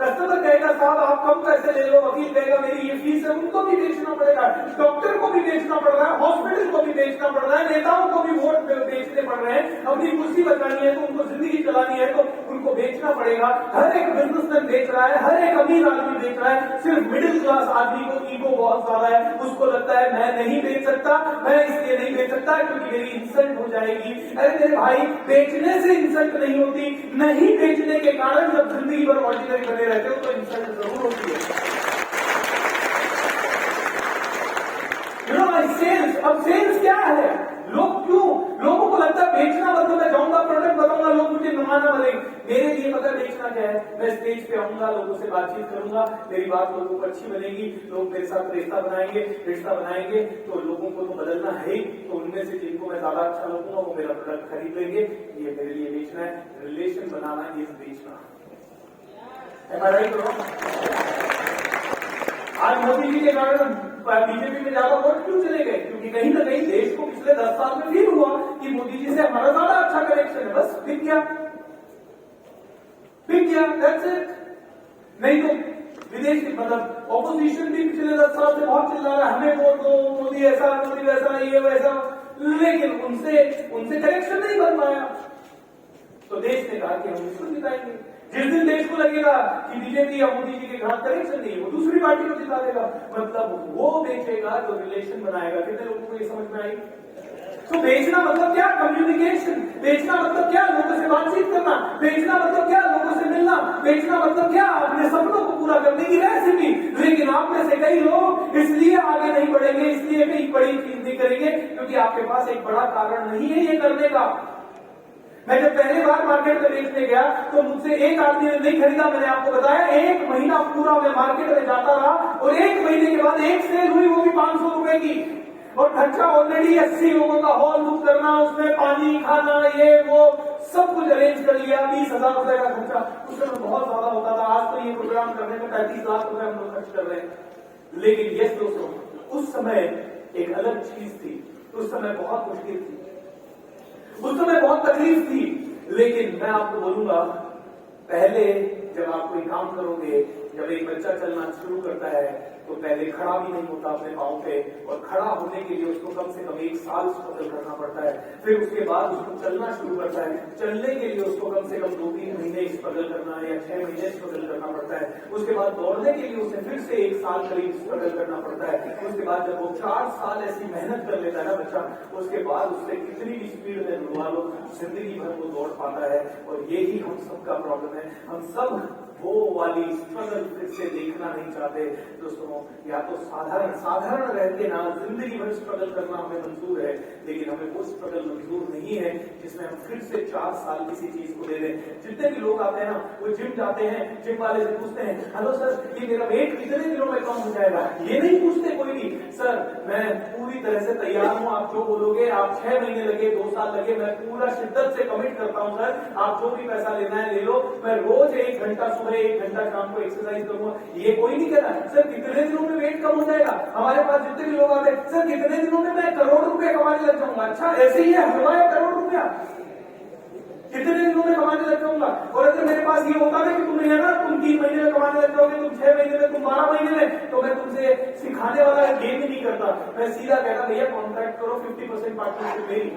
Customer कहेगा साहब आप कम पैसे ले लो, वकील कहेगा मेरी ये फीस है, उनको भी बेचना पड़ेगा, डॉक्टर को भी बेचना पड़ रहा है, हॉस्पिटल को भी बेचना पड़ रहा है, नेताओं को भी वोट बेचने पड़ रहे हैं, अपनी कुर्सी बचानी है तो उनको जिंदगी चलानी है तो उनको बेचना पड़ेगा। हर एक बिजनेसमैन बेच रहा है, हर एक अमीर आदमी बेच रहा है, सिर्फ मिडिल क्लास आदमी को ईगो बहुत ज्यादा है, उसको लगता है मैं नहीं बेच सकता, मैं इसलिए नहीं बेच सकता क्योंकि मेरी इंसल्ट हो जाएगी। अरे मेरे भाई, बेचने से इंसल्ट नहीं होती, नहीं बेचने के कारण जब जिंदगी भर ऑर्डिनरी बने रहते हो तो इंसल्ट जरूर होती है। सेल्स, अब सेल्स क्या है? लोगों को लगता है बेचना मतलब मैं जाऊंगा प्रोडक्ट बताऊंगा लोग मुझे नमाना बोलेंगे। मेरे लिए पता बेचना क्या है? मैं स्टेज पे आऊंगा, लोगों से बातचीत करूंगा, मेरी बात लोगों को अच्छी बनेगी, लोग मेरे साथ रिश्ता बनाएंगे तो लोगों को तो बदलना है ही, तो उनमें से जिनको मैं ज्यादा अच्छा लगूंगा वो मेरा प्रोडक्ट खरीद लेंगे। ये मेरे लिए बेचना है, रिलेशन बनाना ये बेचना। आज मोदी जी के कारण बीजेपी में ज्यादा वोट क्यों चले गए? क्योंकि कहीं ना कहीं देश को पिछले 10 साल में फील हुआ कि मोदी जी से हमारा ज्यादा अच्छा कनेक्शन है, बस बिक गया, दैट्स इट। नहीं तो विदेश की मतलब ऑपोजिशन भी पिछले 10 साल से बहुत चिल्ला रहा है हमें वोट दो, मोदी ऐसा, मोदी वैसा, ये वैसा, लेकिन उनसे कनेक्शन नहीं बन पाया। तो देश ने कहा कि हम इसको जिताएंगे। जिस दिन देश को लगेगा कि बीजेपी या मोदी जी के साथ कनेक्शन नहीं है, वो दूसरी पार्टी को जिता देगा, मतलब वो बेचेगा जो रिलेशन बनाएगा। कितने लोगों को ये समझ में आई? तो बेचना मतलब क्या? कम्युनिकेशन। बेचना मतलब क्या? लोगों से बातचीत करना। बेचना मतलब क्या? लोगों से मिलना। बेचना मतलब क्या? अपने सपनों को पूरा करने की रेसिपी। लेकिन आप में से कई लोग इसलिए आगे नहीं बढ़ेंगे, इसलिए कई बड़ी चीज नहीं करेंगे क्योंकि आपके पास एक बड़ा कारण नहीं है ये करने का। मैं जब पहली बार मार्केट में बेचने गया तो मुझसे एक आदमी ने नहीं खरीदा। मैंने आपको बताया 1 महीना पूरा मैं मार्केट में जाता रहा और 1 महीने के बाद एक सेल हुई, वो भी 500 रुपए की, और खर्चा ऑलरेडी 80 लोगों का हॉल बुक करना, उसमें पानी, खाना, ये वो सब कुछ अरेंज कर लिया। 20,000 रुपए का खर्चा उस समय बहुत ज्यादा होता था। आज तो ये प्रोग्राम करने में 35 लाख रुपए हम लोग खर्च कर रहे हैं। लेकिन यस दोस्तों, उस समय एक अलग चीज थी, उस समय बहुत मुश्किल थी, उस समय बहुत तकलीफ थी। लेकिन मैं आपको बोलूंगा, पहले जब आप कोई काम करोगे, जब एक बच्चा चलना शुरू करता है तो पहले खड़ा भी नहीं होता अपने पांव पे, और खड़ा होने के लिए उसको कम से कम 1 साल स्ट्रगल करना पड़ता है। फिर उसके बाद उसको चलना शुरू करता है, चलने के लिए उसको कम से कम 2-3 महीने स्ट्रगल करना है या 6 महीने स्ट्रगल करना पड़ता है। उसके बाद दौड़ने के लिए उसे फिर से 1 साल करीब स्ट्रगल करना पड़ता है। उसके बाद जब वो 4 साल ऐसी मेहनत कर लेता है ना बच्चा, उसके बाद उससे कितनी भी स्पीड में दौड़ा लो, जिंदगी भर वो दौड़ पाता है। और यही हम सबका प्रॉब्लम है, हम सब वो वाली स्ट्रगल फिर से देखना नहीं चाहते दोस्तों। या तो साधारण रह के ना जिंदगी भर स्ट्रगल करना हमें मंजूर है, लेकिन हमें वो स्ट्रगल मंजूर नहीं है जिसमें हम फिर से 4 साल किसी चीज को दे दें। जितने भी लोग आते हैं ना, वो जिम जाते हैं, जिम वाले से पूछते हैं हेलो सर ये मेरा वेट कितने दिनों में कम हो जाएगा? ये नहीं पूछते कोई भी, सर मैं पूरी तरह से तैयार हूँ, आप जो बोलोगे, आप 6 महीने लगे, 2 साल लगे, मैं पूरा शिद्दत से कमिट करता हूँ सर, आप जो भी पैसा लेना है ले लो, मैं रोज 1 घंटा सुबह 1 घंटा शाम को एक्सरसाइज करूंगा। ये कोई नहीं कह रहा सर कितने दिनों में वेट कम हो जाएगा। हमारे पास जितने भी लोग आते हैं, सर कितने दिनों में मैं करोड़ रुपए कमाने लग जाऊंगा। अच्छा ऐसे ही है हमारा करोड़ रुपया, कितने दिनों में कमाने लग जाऊंगा। और अगर मेरे पास ये होता ना कि तुम है ना, तुम 3 महीने में कमाने लग जाओगे, तुम 6 महीने में, तुम 12 महीने में, तो मैं तुमसे सिखाने वाला गेम ही नहीं करता। मैं सीधा कहता भैया कॉन्ट्रैक्ट करो, 50% पार्टनरशिप मेरी,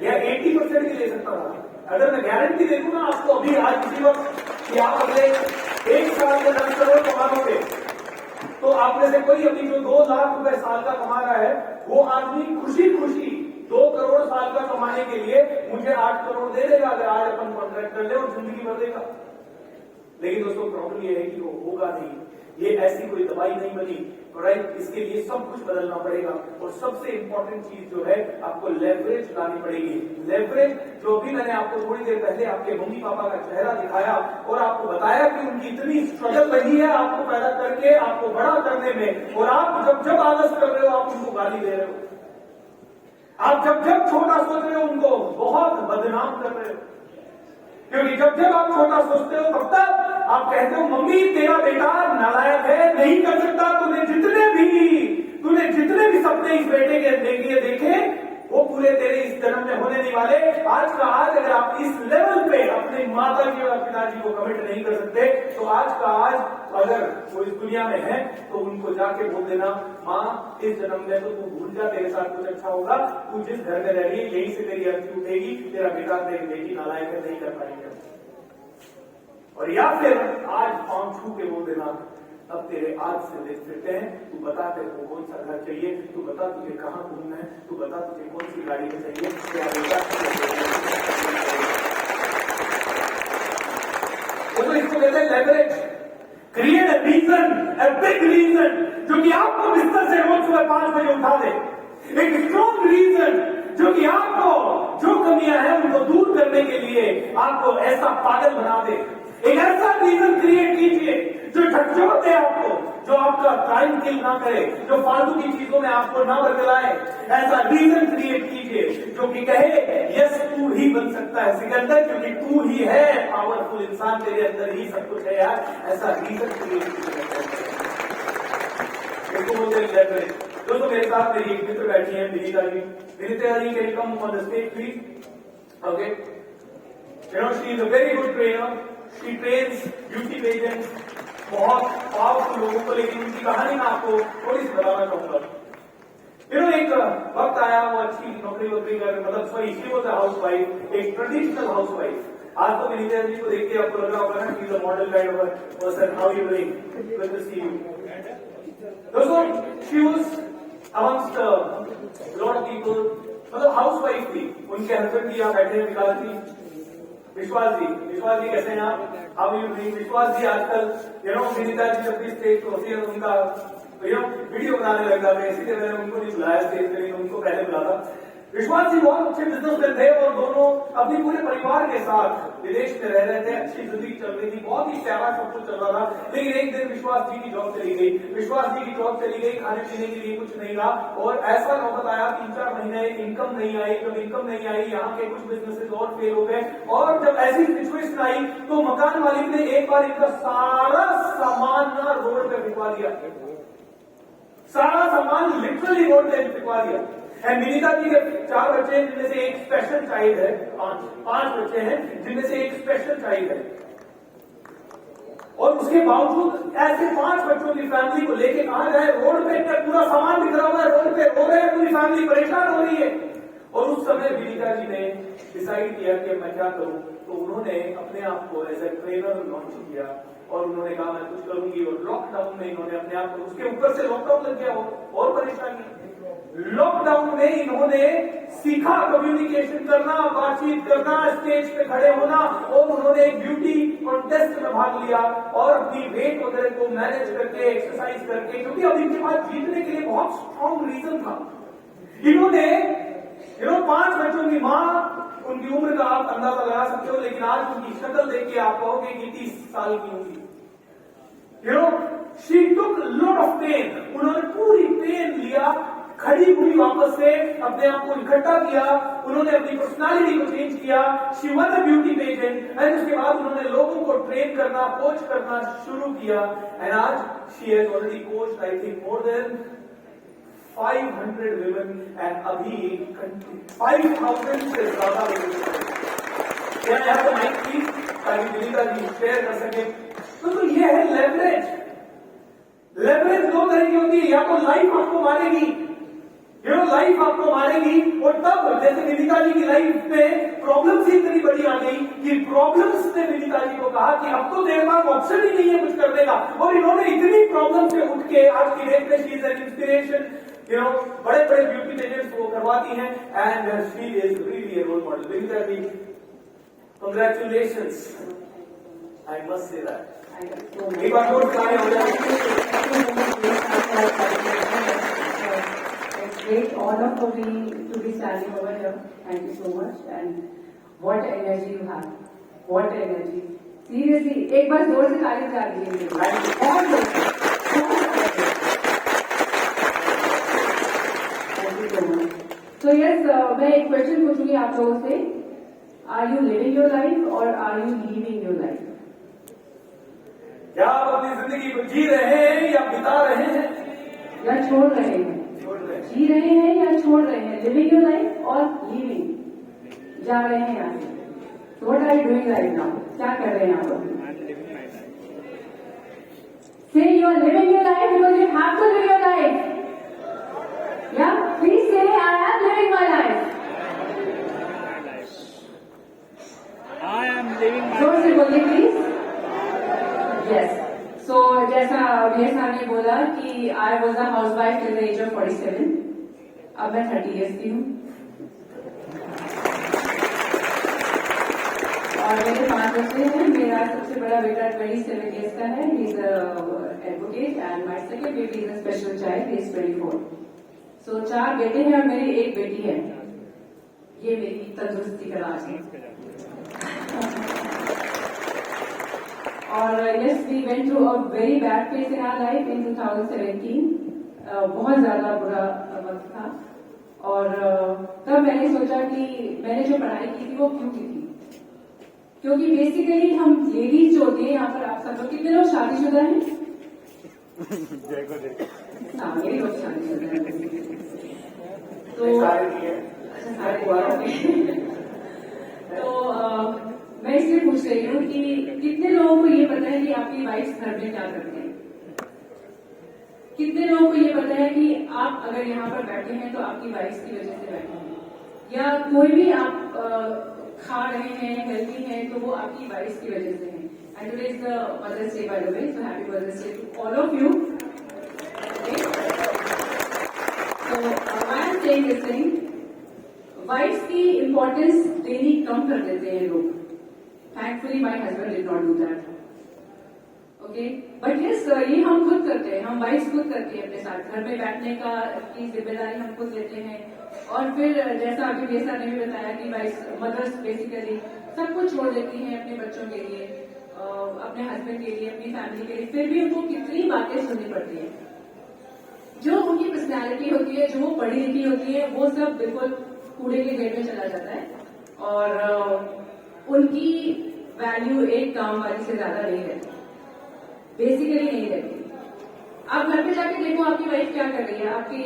या 80% भी ले सकता था। अगर मैं गारंटी दे दूं ना आपको अभी आज इसी वक्त कि आप अगले 1 साल में 10 करोड़ कमा लोगे, तो आप में से कोई अभी जो 2 लाख रुपए साल का कमा रहा है, वो आदमी खुशी 2 करोड़ साल का कमाने के लिए मुझे 8 करोड़ दे देगा अगर आज अपन कॉन्ट्रैक्ट कर ले, और जिंदगी भर देगा। लेकिन दोस्तों प्रॉब्लम ये है कि वो होगा नहीं, ये ऐसी कोई दवाई नहीं बनी, राइट? इसके लिए सब कुछ बदलना पड़ेगा। और सबसे इंपॉर्टेंट चीज जो है, आपको लेवरेज लानी पड़ेगी। लेवरेज जो भी मैंने आपको थोड़ी देर पहले आपके मम्मी पापा का चेहरा दिखाया और आपको बताया कि उनकी इतनी स्ट्रगल रही है आपको पैदा करके, आपको बड़ा करने में, और आप जब आलस कर रहे हो आप उनको गाली दे रहे हो, आप जब छोटा सोच रहे हो उनको बहुत बदनाम कर रहे हो। क्योंकि जब आप छोटा सोचते हो तब तक आप कहते हो मम्मी तेरा बेटा नालायक है, नहीं कर सकता, तूने जितने भी सपने इस बेटे के देखे वो पूरे तेरे इस जन्म में होने नहीं वाले। आज का आज अगर आप इस लेवल पे अपने माता जी और पिताजी को कमिट नहीं कर सकते तो आज का आज अगर वो इस दुनिया में है तो उनको जाके बोल देना, माँ इस जन्म में तो तू भूल जा, तेरे साथ कुछ अच्छा होगा, तू जिस घर में रह रही है यहीं से तेरी अर्थी उठेगी, तेरा बेटा तेरी बेटी नालायक है, नहीं कर पाएंगे। और या फिर आज पांव छू के बोल देना, अब तेरे आज से देख फिरते हैं, तू बता तेरे को कौन सा घर चाहिए, तू बता तुझे कहाँ घूमना है, तू बता तुझे कौन सी गाड़ी में चाहिए, तेरा बेटा तो इसको कहते हैं leverage. Create a reason, a big reason, जो कि आपको बिस्तर से रोज सुबह 5 बजे उठा दे। एक स्ट्रॉन्ग रीजन जो कि आपको जो कमियां हैं उनको दूर करने के लिए आपको ऐसा पागल बना दे। एक ऐसा रीजन क्रिएट कीजिए जो झकझोर दे आपको, जो आपका टाइम किल ना करे, जो फालतू की चीजों में आपको ना बरगलाए। ऐसा रीजन क्रिएट कीजिए जो कि कहे यस तू ही बन सकता है सिकंदर, क्योंकि तू ही है पावरफुल इंसान, तेरे अंदर ही सब कुछ है यार। ऐसा रीजन क्रिएट कीजिए। दोस्तों मेरे साथ मेरी एक मित्र बैठी है, Vinita ji. Vinita ji can come on the stage please. Okay, you know she is a very good trainer, she trains beauty pageants, बहुत पावरफुल लोगों को। लेकिन उनकी कहानी मैं आपको थोड़ी सी बताना चाहूंगा। यू नो एक वक्त आया, वो अच्छी नौकरी वोकरी कर, मतलब sorry she was a housewife, एक ट्रेडिशनल हाउसवाइफ। आज तो विनीता जी को देख के आपको लग रहा होगा ना, she is a model kind of person. How you doing? Good to see you. दोस्तों she was amongst lot of people, मतलब हाउसवाइफ थी। उनके हस्बैंड भी यहाँ बैठे हैं, विकास जी, विश्वास जी। विश्वास जी कैसे हैं आप? How you doing? विश्वास जी आजकल यू नो विनीता जी जब भी स्टेज पे होती है उनका यू नो वीडियो बनाने लग जाते हैं, इसीलिए मैंने उनको नहीं बुलाया स्टेज पे, उनको पहले बुलाता। विश्वास जी बहुत अच्छे बिजनेसमैन थे और दोनों अपने पूरे परिवार के साथ विदेश में रह रहे थे, अच्छी जिंदगी चल रही थी, बहुत ही प्यारा सब कुछ चल रहा था। लेकिन एक दिन विश्वास जी की जॉब चली गई, विश्वास जी की जॉब चली गई, खाने पीने के लिए कुछ नहीं रहा और ऐसा नौबत आया 3-4 महीने इनकम नहीं आई। जब इनकम नहीं आई, यहाँ के कुछ बिजनेसेस और फेल हो गए और जब ऐसी सिचुएशन आई तो मकान मालिक ने एक बार इनका सारा सामान ना रोड पे फिकवा दिया, सारा सामान लिटरली रोड पे फिकवा दिया। एंड विनीता जी के 4 बच्चे हैं जिनमें से एक स्पेशल चाइल्ड है, 5 बच्चे हैं जिनमें से एक स्पेशल चाइल्ड है। और उसके बावजूद ऐसे 5 बच्चों की फैमिली को लेके कहां जाए? रोड पे पूरा सामान बिखरा हुआ है, रोड पे रो रहे हैं, पूरी फैमिली परेशान हो रही है। और उस समय विनीता जी ने डिसाइड किया कि मैं क्या करूं, तो उन्होंने अपने आप को एज ए ट्रेनर लॉन्च किया और उन्होंने कहा मैं कुछ करूंगी। और लॉकडाउन में इन्होंने अपने आप को, उसके ऊपर से लॉकडाउन लग गया और परेशानी। लॉकडाउन में इन्होंने सीखा कम्युनिकेशन करना, बातचीत करना, स्टेज पे खड़े होना और उन्होंने एक ब्यूटी कॉन्टेस्ट में भाग लिया और अपनी वेट वगैरह को मैनेज करके, एक्सरसाइज करके, क्योंकि अब इनके पास जीतने के लिए बहुत स्ट्रॉन्ग रीजन था। इन्होंने 5 बच्चों की मां, उनकी उम्र का आप अंदाजा लगा सकते हो, लेकिन आज उनकी शक्ल देख के आप कहोगे कि 30 साल की होगी। She took lot of pain, उन्होंने पूरी पेन लिया, खड़ी हुई, वापस से अपने आप को इकट्ठा किया, उन्होंने अपनी पर्सनालिटी को चेंज किया। She was a beauty pageant and उसके बाद उन्होंने लोगों को ट्रेन करना, कोच करना शुरू किया। एंड आज she has already coached I think more than 500 women and अभी 5,000 से ज्यादा क्या यहाँ पर माइक प्लीज, ताकि विनीता जी शेयर कर सके। तो ये है लेवरेज। लेवरेज 2 तरह की होती है, या तो लाइफ आपको मारेगी, लाइफ आपको मारेगी और तब जैसे विनीता जी की लाइफ में प्रॉब्लम्स ही इतनी बड़ी आ गई कि प्रॉब्लम्स ने विनीता जी को कहा कि अब तो तेरे पास ऑप्शन ही नहीं है कुछ करने का। और इन्होंने इतनी प्रॉब्लम से उठ के आज की डेट में शी इज एन इंस्पिरेशन। बड़े बड़े ब्यूटी पेजेंट्स वो करवाती हैं and she is really role model. Vinita ji congratulations, I must say that. एक बार और सारे हो जाए। Great honor for me to be standing over here. Thank you so much. And what energy you have. What energy. Seriously, एक बार जोर से ताली बजा दीजिए। बहुत जोर से। Thank you so much. So yes, मैं एक क्वेश्चन पूछूंगी आप लोगों से. Are you living your life or are you leaving your life? क्या आप अपनी जिंदगी को जी रहे हैं या बिता रहे हैं या छोड़ रहे हैं? जी रहे हैं या छोड़ रहे हैं? लिविंग योर लाइफ और लीविंग, जा रहे हैं यहाँ से। What are you doing right now? क्या कर रहे हैं आप अभी? Say you are living your life because you have to live your life. Yeah, please say I am living my life. I am living my जोर से बोलिए please. Yes. So जैसा वीर साहब ने बोला कि I was a housewife till the age of 47. अब मैं 30 years की हूँ और मेरे 5 बच्चे हैं। मेरा सबसे बड़ा बेटा 27 years का है, he is advocate, and my second baby is a special child, he is 24. सो 4 बेटे हैं और मेरी 1 बेटी है। ये मेरी तंदुरुस्ती का राज है। और yes, we went through a very bad phase in our life in 2017. बहुत ज्यादा बुरा वक्त था और तब मैंने सोचा कि मैंने जो पढ़ाई की थी वो क्यों की थी, क्योंकि बेसिकली हम लेडीज जो होती है यहाँ पर, आप सब लोग कितने लोग शादीशुदा हैं? हाँ, मेरी लोग शादीशुदा हैं। तो अच्छा, सारे तो मैं इसलिए पूछ रही हूँ कि कितने लोगों को ये पता है कि आपकी वाइफ घर में क्या करते हैं? कितने लोगों को ये पता है कि आप अगर यहाँ पर बैठे हैं तो आपकी वाइफ की वजह से बैठे हैं, या कोई भी आप खा रहे हैं, हेल्थी हैं, तो वो आपकी वाइफ की वजह से है। And today is the mother's day by the way, so happy mother's day to all of you. So I am saying this thing, wife की इम्पोर्टेंस देनी कम कर देते हैं लोग। Thankfully my husband did not do that. Okay, but yes, ये हम खुद करते हैं, हम वाइफ खुद करते हैं अपने साथ। घर में बैठने का की जिम्मेदारी हम खुद लेते हैं और फिर जैसा अभी बेसा ने भी बताया कि वाइफ मदर्स बेसिकली सब कुछ छोड़ देती हैं अपने बच्चों के लिए, अपने हस्बैंड के लिए, अपनी फैमिली के लिए। फिर भी उनको कितनी बातें सुननी पड़ती है। जो उनकी पर्सनैलिटी होती है, जो वो पढ़ी लिखी होती है, वो सब बिल्कुल कूड़े के ढेर में चला जाता है और उनकी वैल्यू एक काम वाली से ज्यादा नहीं रहती, बेसिकली नहीं रहती। आप घर पे जाके देखो आपकी वाइफ क्या कर रही है। आपकी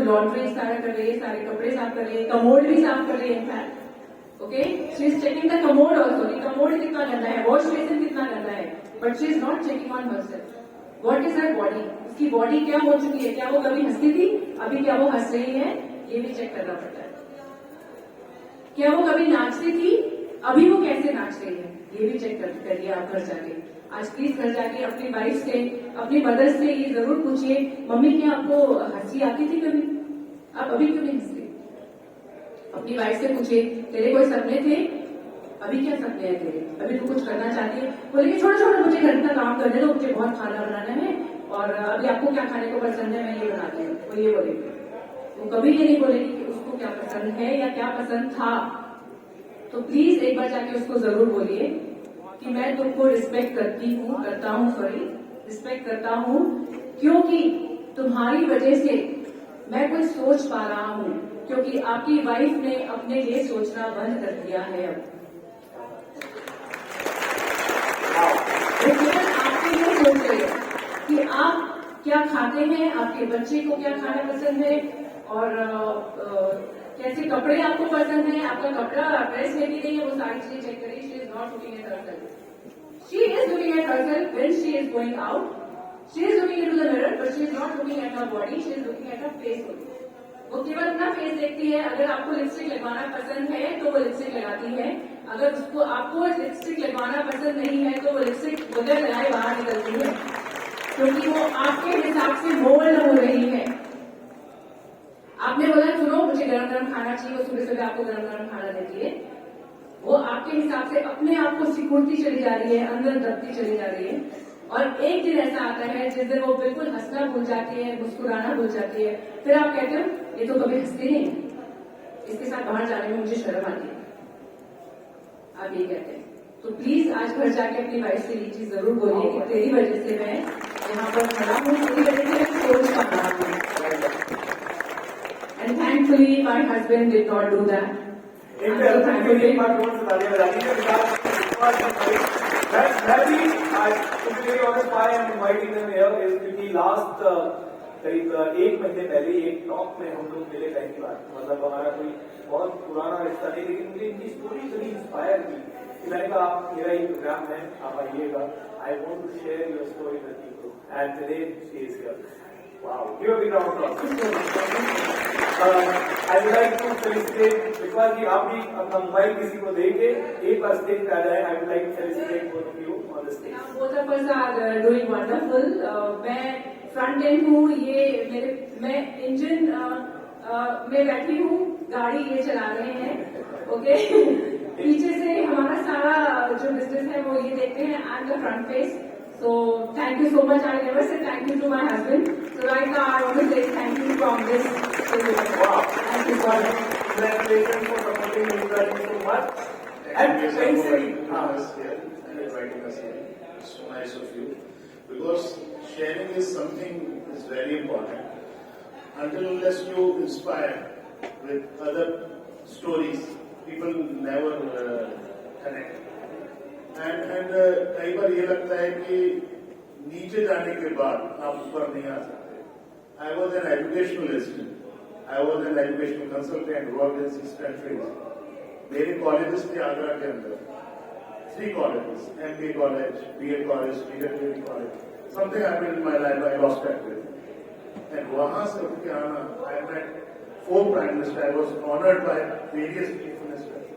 लॉन्ड्री सारा कर रही है, सारे कपड़े साफ कर रही है, कमोड भी साफ कर रही है। In fact okay, she is checking the commode also, commode कितना गंदा है, वॉश बेसिन कितना गंदा है, but she is not checking on herself. What is her body, उसकी बॉडी क्या हो चुकी है, क्या वो कभी हंसती थी, अभी क्या वो हंस रही है, ये भी चेक करना पड़ता है। क्या वो कभी नाचती थी, अभी वो कैसे नाच रही है, ये भी चेक करिए आप घर जाके। आज प्लीज घर जाके अपनी वाइफ से, अपनी मदर से ये जरूर पूछिए, मम्मी क्या आपको हंसी आती थी कभी, आप अभी क्यों नहीं हंसते? अपनी वाइफ से पूछिए, तेरे कोई सपने थे, अभी क्या सपने हैं तेरे, अभी तू कुछ करना चाहती है? बोलेगी छोटे छोटे मुझे घर का काम करने दो, मुझे बहुत खाना बनाना है और अभी आपको क्या खाने को पसंद है, मैं ये बनाती हूँ। वो ये बोलेगी, वो कभी ये नहीं बोलेगी कि उसको क्या पसंद है या क्या पसंद था। तो प्लीज एक बार जाके उसको जरूर बोलिए कि मैं तुमको रिस्पेक्ट करता हूँ क्योंकि तुम्हारी वजह से मैं कुछ सोच पा रहा हूँ, क्योंकि आपकी वाइफ ने अपने लिए सोचना बंद कर दिया है। अब वो केवल आपके लिए सोच रही है कि आप क्या खाते हैं, आपके बच्चे को क्या खाना पसंद है और कैसे कपड़े आपको पसंद है, आपका कपड़ा ड्रेस में भी नहीं है, वो सारी चीजें चेक करिए। She is not looking at herself, she is looking at herself when she is going out, she is looking into the mirror, but she is not looking at her body, she is looking at her face. वो केवल अपना face देखती है। अगर आपको lipstick लगवाना पसंद है तो वो लिपस्टिक लगाती है, अगर आपको लिपस्टिक लगवाना पसंद नहीं है तो वो लिपस्टिक बगैर लगाए बाहर निकलती है, क्योंकि वो आपके हिसाब से मोल्ड हो रही है। आपने बोला सुनो मुझे गरम गरम खाना चाहिए, वो सुबह सुबह आपको गरम गरम खाना देती है, वो आपके हिसाब से अपने आप को सिकुड़ती चली जा रही है, अंदर दबती चली जा रही है। और एक दिन ऐसा आता है जिस दिन वो बिल्कुल हंसना भूल जाती है, मुस्कुराना भूल जाती है, फिर आप कहते हो ये तो कभी हंसती नहीं, इसके साथ बाहर जाने में मुझे शर्म आती है, आप ये कहते हैं। तो प्लीज आज घर जाके अपनी वाइफ से ये चीज जरूर बोलिए कि तेरी वजह से मैं यहाँ पर खड़ा हूँ, तेरी वजह से मैं सोच पा रहा हूँ। And thankfully, my husband did not do that. मैं भी आज to be very honest, why I'm inviting them here is क्योंकि last करीब 1 महीने पहले एक टॉक में हम लोग मिले पहली बार, मतलब हमारा कोई बहुत पुराना रिश्ता नहीं, लेकिन मुझे इनकी स्टोरी बड़ी इंस्पायर की कि मैंने कहा आप मेरा ही प्रोग्राम है, आप आइएगा, I want to share your story with people and today she is here. Wow, give a big round of applause. I would like to felicitate Vishwas ji, आप भी अपना मोबाइल किसी को दे के एक बार स्टेज पे आ जाए। I would like to felicitate both of you on the stage. Both of us are doing wonderful. मैं फ्रंट एंड हूँ, ये मैं इंजन में बैठी हूँ, गाड़ी ये चला रहे हैं, ओके। पीछे से हमारा सारा जो बिजनेस है वो ये देखते हैं, I am the front face. So thank you so much. I never said thank you to my husband. So right now I want to say thank you from this. Wow. Thank you so much. Congratulations for supporting me so much. And inviting us here. It's so nice of you. Because sharing is something is very important. Until unless you inspire with other stories, people never connect. And कई बार ये लगता है कि नीचे जाने के बाद आप ऊपर नहीं आ सकते। I was an educationalist. I was an educational consultant, worked in 6 countries. मेरे कॉलेजेस थे आगरा के अंदर, 3 colleges, MBA college, BA college, BA college. Something happened in my life, I lost track with it. And वहां से उठ के आना, I met 4 prime ministers. I was honored by various chief ministers.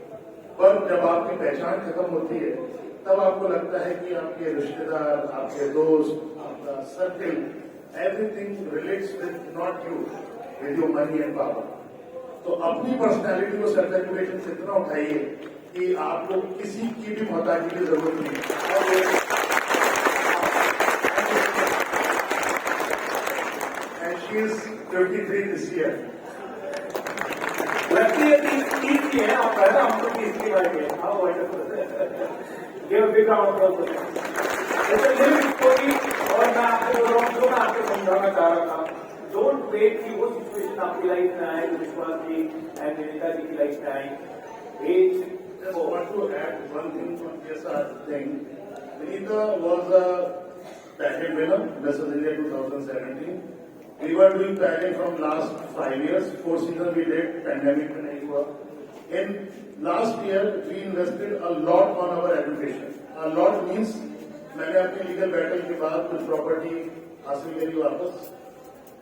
पर जब आपकी पहचान खत्म होती है, तब आपको लगता है कि आपके रिश्तेदार, आपके दोस्त, आपका circle, everything relates with not you, with your money and power. तो अपनी पर्सनैलिटी को सर्टिफिकेशन से इतना उठाइए कि आपको किसी की भी मोहताजी की जरूरत नहीं। And she is 53 this year. लगती है 30 की है, आप कहना हमको 30 की बात है। हाँ wonderful, give a big round of applause. ऐसे लिविंग स्टोरी, और मैं आपको बोल रहा हूँ, जो मैं आपको समझाना चाह रहा था, डोंट वेट कि वो सिचुएशन आपकी लाइफ में आए, विश्वास जी एंड विनीता जी की लाइफ में आई। As Just want to add one thing from PSR thing. Vinita was a pageant winner, Miss India 2017. We were doing pageant from last 5 years. 4 seasons we did, pandemic में नहीं हुआ. In last year, we invested a lot on our education. A lot means मैंने अपनी legal battle के बाद कुछ property हासिल करी वापस,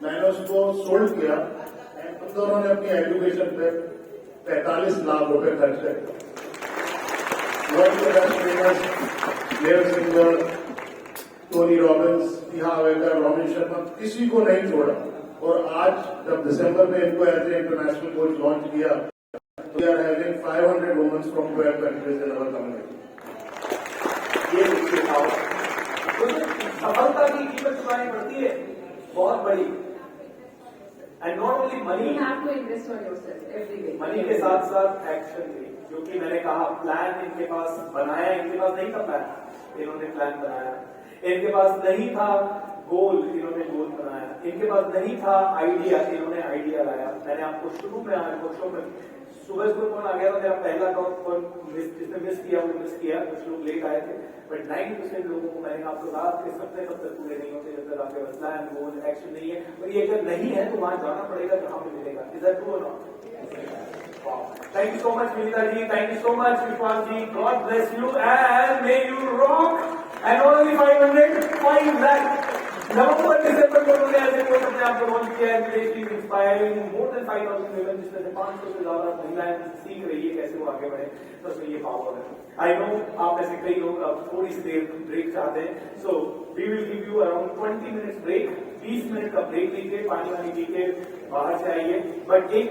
मैंने उसको सोल्ड किया एंड उन दोनों ने अपनी एजुकेशन पे 45 लाख रुपए खर्च करे। One of the best trainers, Blair Singer, Tony Robbins, T Harv Eker, Robin Sharma, किसी को नहीं छोड़ा। और आज जब दिसंबर में इनको as a international coach launch किया, तो we are having 500 women from 12 countries in our community. ये देखिए सफलता की कीमत चुकानी पड़ती है बहुत बड़ी। And not only money, You have to invest on yourself every day. Money के साथ साथ एक्शन भी, क्योंकि मैंने कहा प्लान इनके पास बनाया, इनके पास नहीं था प्लान, इन्होंने प्लान बनाया। इनके पास नहीं था गोल, इन्होंने गोल बनाया। इनके पास नहीं था आइडिया, इन्होंने आइडिया लाया। मैंने आपको शुरू में शो में सुबह कौन आ गया था मेरा पहला कौन जिसने मिस किया, वो मिस किया, कुछ लोग लेट आए थे, बट 90% लोगों को मैंने आपको रात के सपने कब तक पूरे नहीं होते जब तक आपके पास प्लान गोल एक्शन नहीं है। और ये अगर नहीं है तो वहां जाना पड़ेगा जहां पे मिलेगा। इज दैट ट्रू और not? Thank you so much, Vinita ji. Thank you so much, Vishwas ji. God bless you and may you rock. And not only 500, 5 lakh. नवंबर दिसंबर को उन्होंने ऐसे कोर्स अपने आप को लॉन्च किया है, विदेश की इंस्पायरिंग मोर देन 5000 वुमेन, जिसमें से 500 से ज्यादा महिलाएं सीख रही है कैसे वो आगे बढ़े। तो उसमें ये पावर है। आई नो आप ऐसे कई लोग अब थोड़ी सी देर ब्रेक चाहते हैं, so we will give you around 20 minutes break. 20 minute का ब्रेक लीजिए, पानी वानी पी के बाहर से आइए, बट एक